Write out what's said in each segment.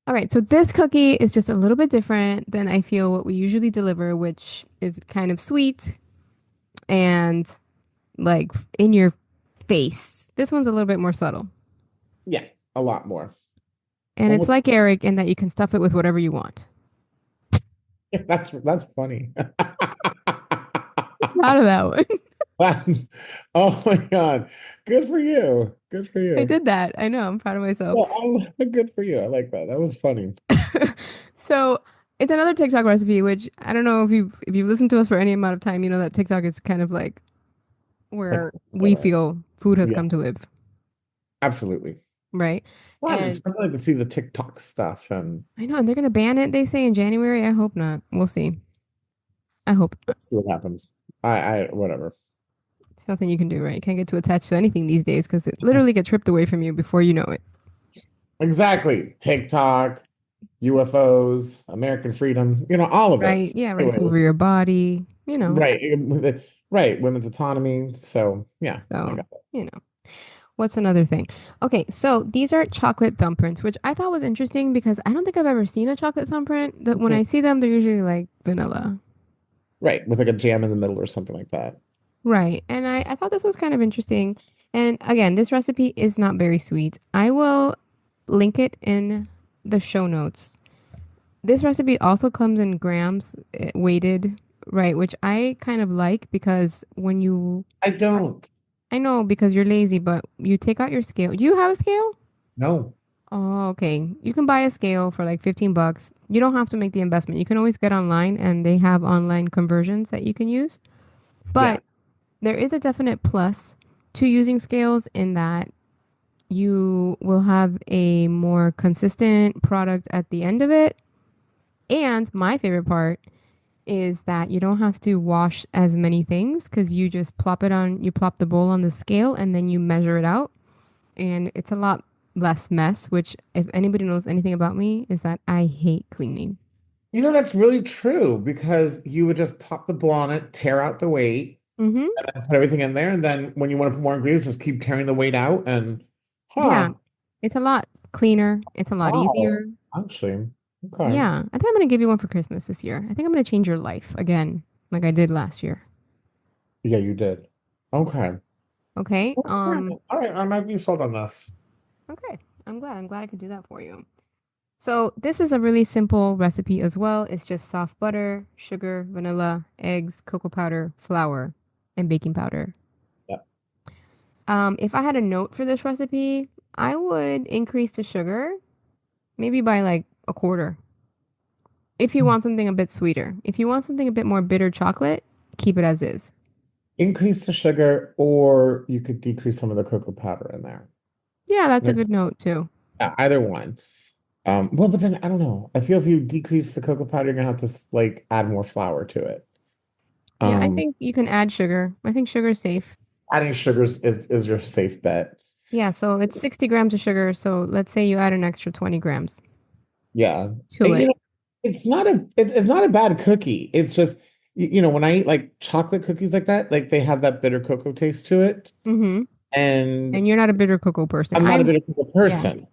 All right, so this cookie is just a little bit different than I feel what we usually deliver, which is kind of sweet and like in your face. This one's a little bit more subtle. Yeah, a lot more. And it's Almost. like Eric in that you can stuff it with whatever you want. That's funny. Proud of that one. Oh my God. Good for you. Good for I you. did that. I know. I'm proud of myself. Well, good for you. I like that. That was funny. So it's another TikTok recipe, which I don't know if you've listened to us for any amount of time, you know that TikTok is kind of like It's like, where we whatever. feel food has Yeah, come to live, absolutely. right? Fun. It's And fun like to see the TikTok stuff and I know, and they're gonna ban it, they say in January. I hope not. We'll see. I hope not. see what happens. Whatever. It's nothing you can do, right? You can't get too attached to anything these days because it literally gets ripped away from you before you know it. Exactly. TikTok, UFOs, American freedom, all of Right? it. Yeah, rights Anyway, over your body, right. Right. Women's autonomy. So, yeah, I So, got it. you know. What's another thing? Okay, so these are chocolate thumbprints, which I thought was interesting because I don't think I've ever seen a chocolate thumbprint. That when I Mhm. see them, they're usually like vanilla. Right. With like a jam in the middle or something like that. Right. And I thought this was kind of interesting. And again, this recipe is not very sweet. I will link it in the show notes. This recipe also comes in grams weighted, right? Which I kind of like because when you, I don't. I know because you're lazy, but you take out your scale. Do you have a scale? No. Oh, okay. You can buy a scale for like 15 bucks. You don't have to make the investment. You can always get online and they have online conversions that you can use. Yeah. But there is a definite plus to using scales in that you will have a more consistent product at the end of it. And my favorite part is that you don't have to wash as many things because you plop the bowl on the scale and then you measure it out. And it's a lot less mess, which if anybody knows anything about me, is that I hate cleaning. That's really true because you would just pop the bowl on it, tear out the weight, Mm-hmm. and then put everything in there. And then when you want to put more ingredients, just keep tearing the weight out. And, Yeah, huh, it's a lot cleaner. It's a lot wow, easier. actually, okay. Yeah, I think I'm gonna give you one for Christmas this year. I think I'm gonna change your life again, like I did last year. Yeah, you did. Okay. Okay. Okay. All right. I might be sold on this. Okay. I'm glad. I'm glad I could do that for you. So this is a really simple recipe as well. It's just soft butter, sugar, vanilla, eggs, cocoa powder, flour, and baking powder. Yep. If I had a note for this recipe, I would increase the sugar maybe by like a quarter. If you want something a bit sweeter. If you want something a bit more bitter chocolate, keep it as is. Increase the sugar, or you could decrease some of the cocoa powder in there. Yeah, that's a Like, good note too. either one. Well, but then I don't know. I feel if you decrease the cocoa powder, you're gonna have to like add more flour to it. Yeah, I Um, think you can add sugar. I think sugar is safe. Adding sugars is your safe bet. Yeah, so it's 60 grams of sugar. So let's say you add an extra 20 grams Yeah. to And, it. it's not a bad cookie. It's just when I eat like chocolate cookies like that, like they have that bitter cocoa taste to it. Mm-hmm. And And you're not a bitter cocoa person. I'm not a bitter cocoa Yeah, person.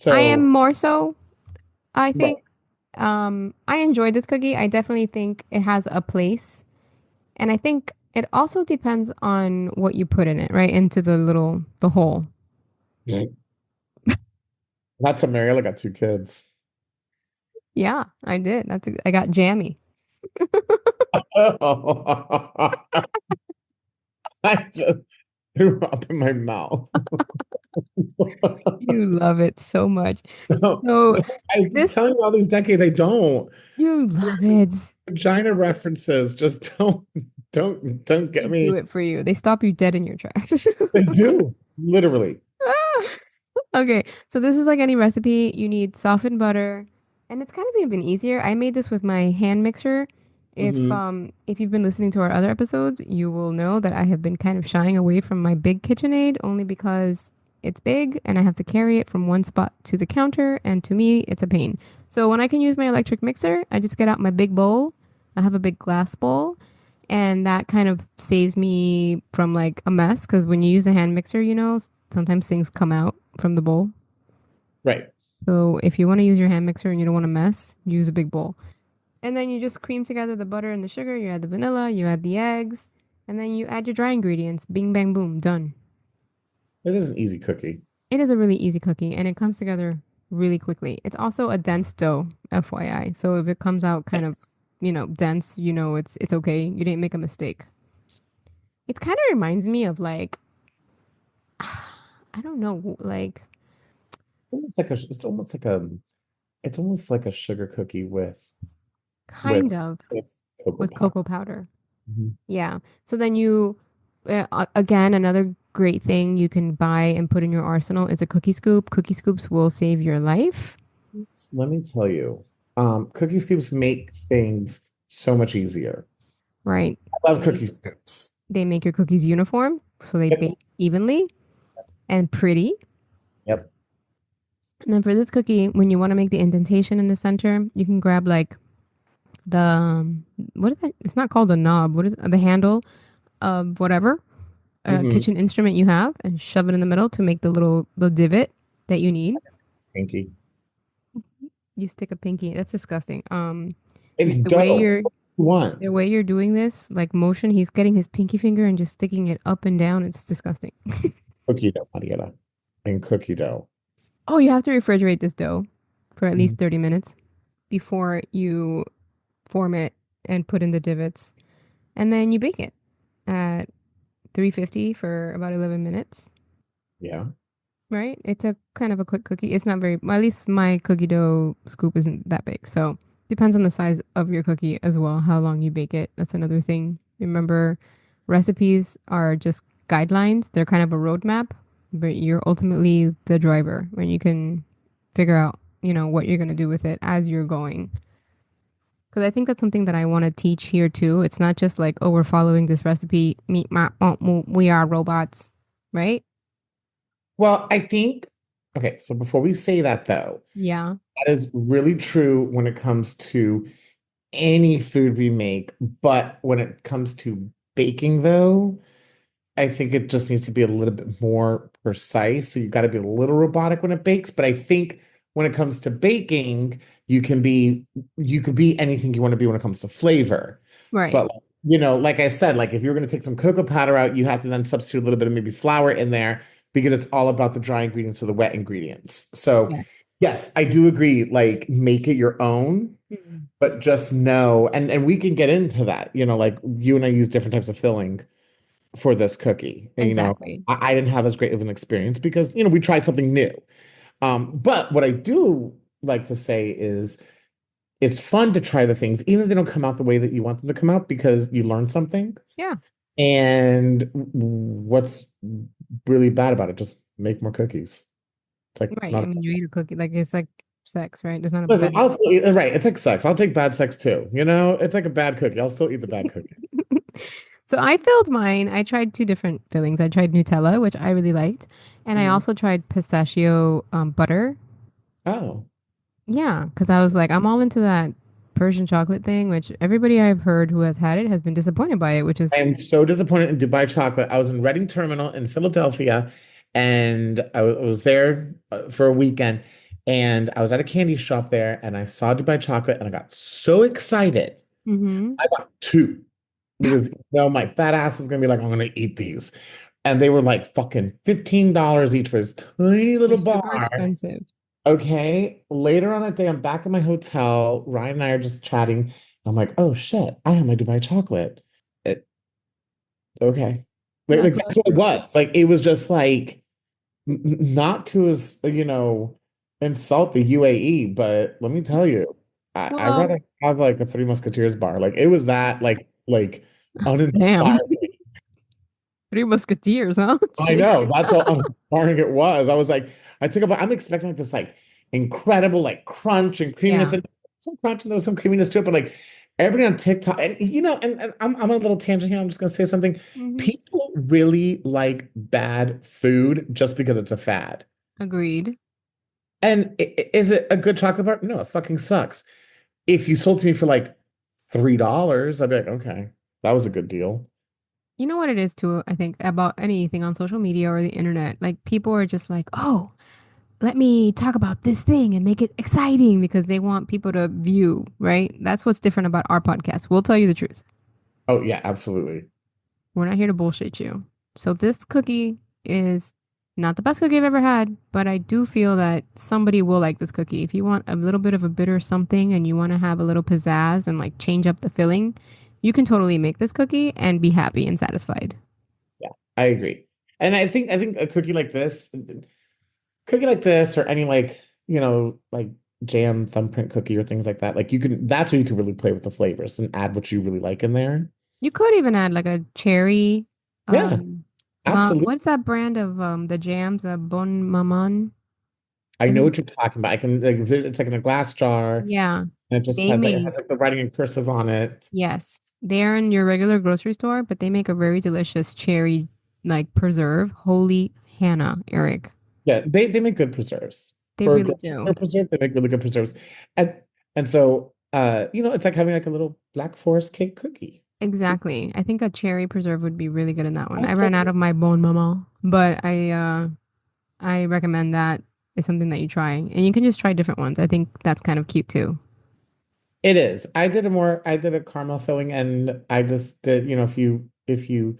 I am So, more so, I think. right. I enjoyed this cookie. I definitely think it has a place. And I think it also depends on what you put in it, right? Into the hole. Not to marry, I got two kids. Yeah, I did. I got jammy. I just threw up in my mouth. You love it so much. No, So no, I've been this, telling you all these decades I don't. you Your love it. vagina references just don't They get do me. it for you. They stop you dead in your tracks. They do, literally. Okay, so this is like any recipe. You need softened butter, and it's kind of even easier. I made this with my hand mixer. Hmm. If you've been listening to our other episodes, you will know that I have been kind of shying away from my big KitchenAid only because it's big and I have to carry it from one spot to the counter, and to me, it's a pain. So when I can use my electric mixer, I just get out my big bowl. I have a big glass bowl, and that kind of saves me from like a mess because when you use a hand mixer, sometimes things come out from the bowl. Right. So if you want to use your hand mixer and you don't want to mess, use a big bowl. And then you just cream together the butter and the sugar, you add the vanilla, you add the eggs, and then you add your dry ingredients. Bing, bang, boom, done. It is an easy cookie. It is a really easy cookie and it comes together really quickly. It's also a dense dough, FYI. So if it comes out kind of, Yes. dense, it's okay. You didn't make a mistake. It kind of reminds me of like, I don't know, like It's almost like a sugar cookie with kind of with cocoa with powder. cocoa powder. Mhm. Yeah. So then again, another great thing you can buy and put in your arsenal is a cookie scoop. Cookie scoops will save your life. So let me tell you, cookie scoops make things so much easier. Right. I love They make cookie scoops. they make your cookies uniform so they Yep. bake evenly and pretty. Yep. And then for this cookie, when you want to make the indentation in the center, you can grab like the what is that? It's not called a knob. What is the handle of whatever Hmm. kitchen instrument you have and shove it in the middle to make the divot that you need. Pinky. You stick a pinky. That's disgusting. It's The way dough. One. the way you're doing this, like motion, he's getting his pinky finger and just sticking it up and down. It's disgusting. Cookie dough, Mariela. And cookie dough. Oh, you have to refrigerate this dough for at Mhm. least 30 minutes before you form it and put in the divots. And then you bake it at 350 for about 11 minutes, Yeah. right? It's a kind of a quick cookie. It's not very, well, at least my cookie dough scoop isn't that big. So depends on the size of your cookie as well, how long you bake it. That's another thing. Remember, recipes are just guidelines. They're kind of a roadmap, but you're ultimately the driver when you can figure out, what you're going to do with it as you're going. Because I think that's something that I want to teach here too. It's not just like, oh, we're following this recipe. Meet my, we are robots, right? Well, I think, okay, so before we say that though, Yeah. that is really true when it comes to any food we make. But when it comes to baking, though, I think it just needs to be a little bit more precise. So you got to be a little robotic when it bakes. But I think when it comes to baking, you could be anything you want to be when it comes to flavor. Right. But like I said, like if you're going to take some cocoa powder out, you have to then substitute a little bit of maybe flour in there because it's all about the dry ingredients or the wet ingredients. So Yes. yes, I do agree. Like make it your own, Mm. but just know, and we can get into that. Like you and I use different types of filling for this cookie. And, Exactly. I didn't have as great of an experience because, we tried something new. But what I do like to say is it's fun to try the things, even if they don't come out the way that you want them to come out, because you learn something. Yeah. And what's really bad about it? Just make more cookies. It's like Right. I not. mean, you eat a cookie like it's like sex, right? There's not a Listen, bad. I'll still eat, right. It's like sex. I'll take bad sex too. It's like a bad cookie. I'll still eat the bad cookie. So I filled mine. I tried two different fillings. I tried Nutella, which I really liked, and I Mhm. also tried pistachio butter. Oh. Yeah, because I was like, I'm all into that Persian chocolate thing, which everybody I've heard who has had it has been disappointed by it, which I is, am so disappointed in Dubai chocolate. I was in Reading Terminal in Philadelphia, and I was there for a weekend, and I was at a candy shop there, and I saw Dubai chocolate, and I got so excited. mm-hmm. I got two because my fat ass is gonna be like, I'm gonna eat these, and they were like fucking $15 each for this tiny They're little super bar. expensive. Okay, later on that day, I'm back in my hotel. Ryan and I are just chatting. I'm like, oh shit, I have my Dubai chocolate. Okay. Like That's that's what it awesome. was. Like it was just like not to insult the UAE, but let me tell you, I Well, rather have like a Three Musketeers bar. Like it was that like damn. uninspiring. Three Musketeers, huh? I Jeez. know that's how uninspiring it was. I was like, I took a bite. I'm expecting like this like incredible like crunch and creaminess Yeah, and some crunch and there was some creaminess to it, but like everybody on TikTok and and I'm on a little tangent here. I'm just gonna say something. hmm, People really like bad food just because it's a fad. agreed. And is it a good chocolate bar? No, it fucking sucks. If you sold to me for like $3, I'd be like, okay, that was a good deal. You know what it is too, I think, about anything on social media or the internet. Like people are just like, oh, let me talk about this thing and make it exciting because they want people to view, right? That's what's different about our podcast. We'll tell you the truth. Oh yeah, absolutely. We're not here to bullshit you. So this cookie is not the best cookie I've ever had, but I do feel that somebody will like this cookie. If you want a little bit of a bitter something and you want to have a little pizzazz and like change up the filling, you can totally make this cookie and be happy and satisfied. Yeah, I agree. And I think a cookie like this, or any like, like jam thumbprint cookie or things like that, like that's where you can really play with the flavors and add what you really like in there. You could even add like a cherry. Yeah, Um, absolutely. what's that brand of the jams? Bon Maman. I I know think. what you're talking about. I can like it's like in a glass jar, and Yeah, it just they has like it has make. like the writing in cursive on it. Yes, they're in your regular grocery store, but they make a very delicious cherry like preserve. Holy Hannah, Eric, Yeah, they make good preserves. they For a really grocery store do. preserve, they make really good preserves. And so it's like having like a little Black Forest cake cookie. Exactly. I think a cherry preserve would be really good in that one. I ran out Okay. of my Bon Maman, but I recommend that is something that you try, and you can just try different ones. I think that's kind of cute too. It is. I did a caramel filling, and I just did, if you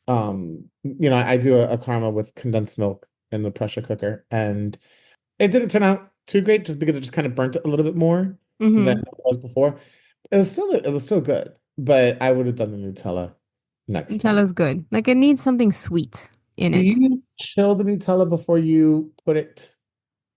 I do a caramel with condensed milk in the pressure cooker, and it didn't turn out too great just because it just kind of burnt it a little bit more than Mm-hmm. it was before. It was still good, but I would have done the Nutella next time. Nutella's good. Like it needs something sweet in Do it. you chill the Nutella before you put it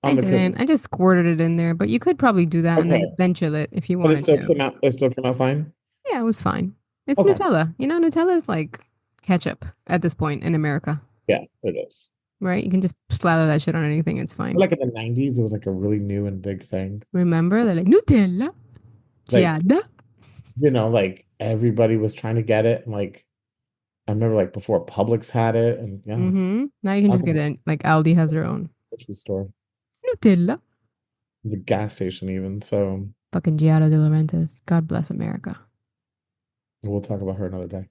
I on the cookie? didn't. I just squirted it in there, but you could probably do that and Okay. then chill it if you But wanted to. it still came out fine? Yeah, it was fine. It's Okay. Nutella. You know, Nutella is like ketchup at this point in America, Yeah, it is. right? You can just slather that shit on anything. It's fine. Like in the 90s, it was like a really new and big thing. Remember? They're like, Nutella, Like, ciada. like everybody was trying to get it. And like, I remember like before Publix had it. And yeah, Mm-hmm. Now you can just also get it. Like Aldi has their own. the grocery store, Nutella. the gas station, even. So Fucking Giada De Laurentiis. God bless America. we'll talk about her another day.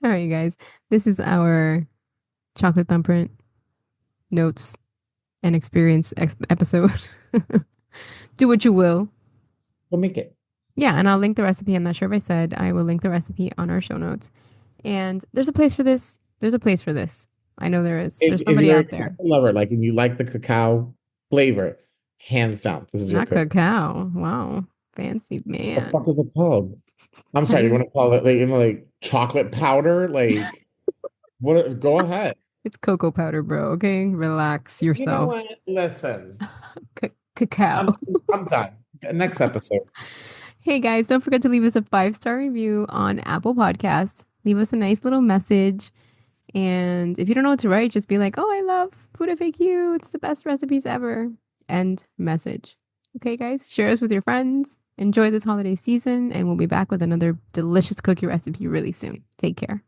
All right, you guys. This is our chocolate thumbprint notes and experience episode. Do what you will. We'll make it. Yeah, and I'll link the recipe. I'm not sure if I said I will link the recipe on our show notes. And there's a place for this. There's a place for this. I know there is. There's If somebody you're a out there. chocolate lover, like, and you like the cacao flavor, hands down, this is your Not cookie. cacao. Wow. Fancy The man. fuck is it called? I'm I sorry, you don't want to call it like, like chocolate powder? Like, what? Go ahead. It's cocoa powder, bro. Okay. Relax You know yourself. what? Listen, Cacao. I'm I'm done. Next episode. Hey guys, don't forget to leave us a 5-star review on Apple Podcasts. Leave us a nice little message. And if you don't know what to write, just be like, oh, I love Food FAQ. It's the best recipes ever. End message. Okay, guys, share us with your friends. Enjoy this holiday season, and we'll be back with another delicious cookie recipe really soon. Take care.